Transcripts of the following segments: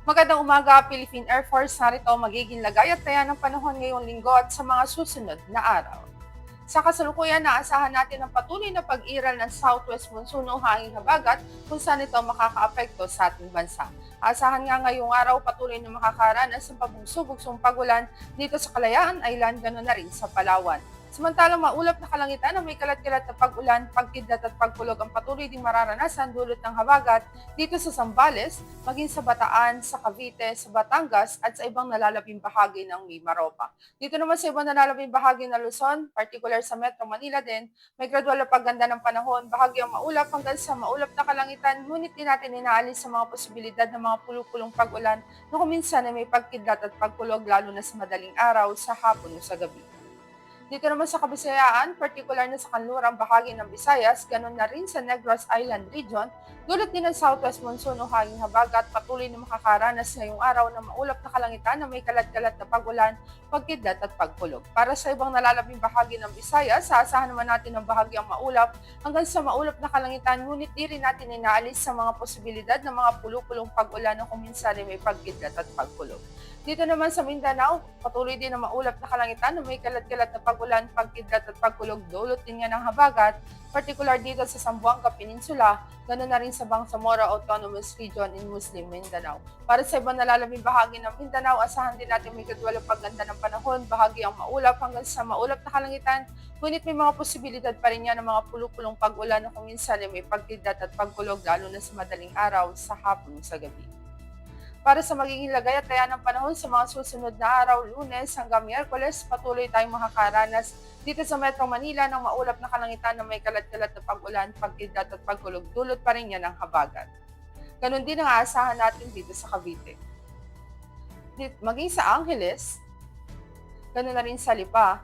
Magandang umaga, Philippine Air Force. Narito ang magiging lagay at taya ng panahon ngayong linggo at sa mga susunod na araw. Sa kasalukuyan, naasahan natin ang patuloy na pag-iral ng southwest monsoon o hanging habagat kung saan ito makakaapekto sa ating bansa. Asahan nga ngayong araw patuloy na makakaranas ng pabugso-bugsong pagulan dito sa Kalayaan Island, ganoon na rin sa Palawan. Samantalang maulap na kalangitan na may kalat-kalat na pag-ulan, pagkidlat at pagkulog ang patuloy ding mararanasan dulot ng habagat dito sa Zambales, maging sa Bataan, sa Cavite, sa Batangas at sa ibang nalalabing bahagi ng Mimaropa. Dito naman sa ibang nalalabing bahagi ng Luzon, particular sa Metro Manila din, may gradual na pagganda ng panahon, bahagyang maulap hanggang sa maulap na kalangitan, ngunit di natin inaalis sa mga posibilidad ng mga pulupulong pag-ulan na kuminsan ay may pagkidlat at pagkulog lalo na sa madaling araw, sa hapon o sa gabi. Dito naman sa Kabisayaan, partikular na sa kanlurang bahagi ng Visayas, ganun na rin sa Negros Island Region, dulot din ng southwest monsoon o hanging habagat patuloy na makakaranas ngayong araw ng maulap na kalangitan na may kalat-kalat na pag-ulan, pagkidlat at pagkulog. Para sa ibang nalalabing bahagi ng Visayas, saasahan naman natin ang bahagyang maulap hanggang sa maulap na kalangitan, ngunit di rin natin inaalis sa mga posibilidad ng mga pulupulong pag-ulan na kuminsan ay may pagkidlat at pagkulog. Dito naman sa Mindanao, patuloy din ang maulap na kalangitan na may kalat-kalat na pag-ulan, pagkidlat at pagkulog, dulot din yan ng habagat, partikular dito sa Zamboanga Peninsula, ganoon na rin sa Bangsamoro Autonomous Region in Muslim Mindanao. Para sa ibang nalalabing bahagi ng Mindanao, asahan din natin may gradual na pagganda ng panahon, bahagi ang maulap hanggang sa maulap na kalangitan, ngunit may mga posibilidad pa rin yan ng mga pulupulong pag-ulan na kung minsan ay may pagkidlat at pagkulog lalo na sa madaling araw, sa hapon sa gabi. Para sa magiging lagay at taya ng panahon sa mga susunod na araw, Lunes hanggang Miyerkules, patuloy tayong makakaranas dito sa Metro Manila ng maulap na kalangitan na may kalat-kalat na pag-ulan, pagkidlat at pagkulog, dulot pa rin yan ng habagat. Ganon din ang aasahan natin dito sa Cavite. Maging sa Angeles, ganon na rin sa Lipa.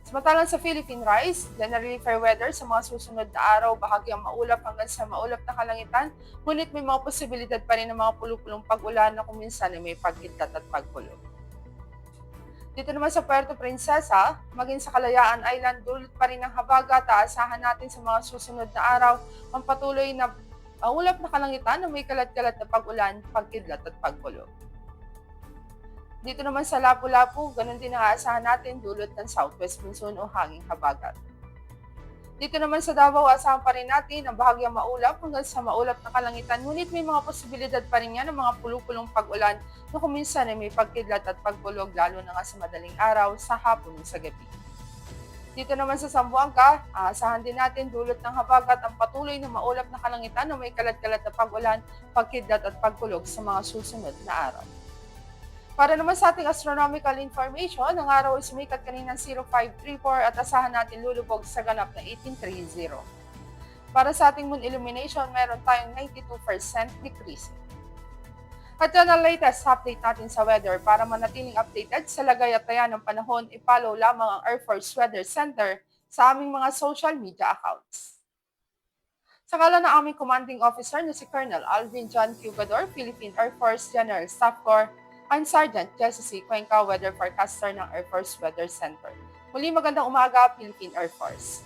Samantalang sa Philippine Rise, generally fair weather sa mga susunod na araw, bahagyang maulap hanggang sa maulap na kalangitan, ngunit may mga posibilidad pa rin ng mga pulupulong pag-ulan na kuminsan ay may pagkidlat at pagkulog. Dito naman sa Puerto Princesa, maging sa Kalayaan Island, dulot pa rin ng habagat, aasahan natin sa mga susunod na araw ang patuloy na maulap na kalangitan na may kalat-kalat na pag-ulan, pagkidlat at pagkulog. Dito naman sa Lapu-Lapu, ganun din ang aasahan natin dulot ng southwest monsoon o hanging habagat. Dito naman sa Davao, asahan pa rin natin ang bahagyang maulap hanggang sa maulap na kalangitan, ngunit may mga posibilidad pa rin yan ng mga pulupulong pag-ulan na kuminsan ay may pagkidlat at pagkulog lalo na nga sa madaling araw, sa hapon o sa gabi. Dito naman sa Zamboanga, aasahan din natin dulot ng habagat ang patuloy na maulap na kalangitan na may kalat-kalat na pag-ulan, pagkidlat at pagkulog sa mga susunod na araw. Para naman sa ating astronomical information, ang araw ay sumikat kaninang 0534 at asahan natin lulubog sa ganap na 1830. Para sa ating moon illumination, meron tayong 92% decreasing. At yan ang latest update natin sa weather. Para manatiling updated sa lagay at taya ng panahon, i-follow lamang ang Air Force Weather Center sa aming mga social media accounts. Sa ngalan ng aming commanding officer na si Colonel Alvin John Cugador, Philippine Air Force General Staff Corps, I'm Sergeant Jessie C. Cuenca, Weather Forecaster ng Air Force Weather Center. Muli magandang umaga, Philippine Air Force.